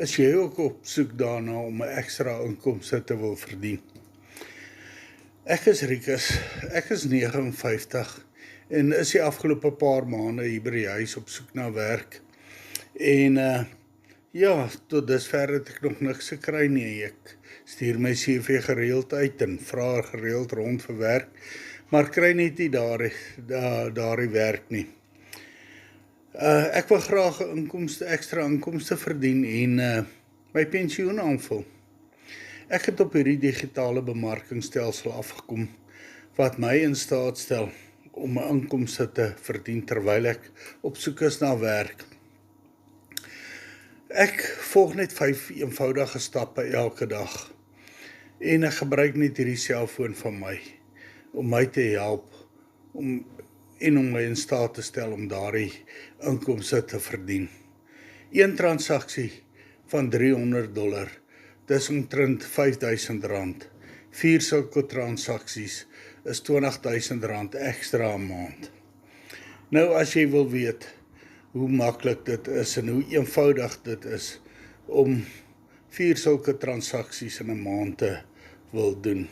Is jy ook op soek daarna om 'n ekstra inkomste te wil verdien? Ek is Rikus, ek is 59 en is die afgelope paar maande hier by die huis op soek na werk. En ja, tot dusver het ek nog niks gekry nie. Ek stuur my CV gereeld uit en vra gereeld rond vir werk, maar kry net nie daardie werk nie. Ek wil graag 'n ekstra inkomste verdien en my pensioen aanvul. Ek het op hierdie digitale bemarkingstelsel afgekom wat my in staat stel om 'n inkomste te verdien terwyl ek op soek is na werk. Ek volg net 5 eenvoudige stappe elke dag en ek gebruik net hierdie selfoon van my om my te help om my in staat te stel om daardie inkomste te verdien. Een transaksie van $300, dis omtrent R5,000. 4 sulke transaksies is R20,000 ekstra 'n maand. Nou as jy wil weet hoe maklik dit is en hoe eenvoudig dit is om 4 sulke transaksies in 'n maand te wil doen,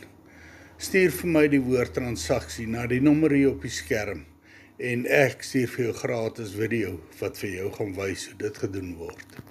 stuur vir my die woord transaksie na die nommer hier op die skerm en ek stuur vir jou gratis video wat vir jou gaan wys hoe dit gedoen word.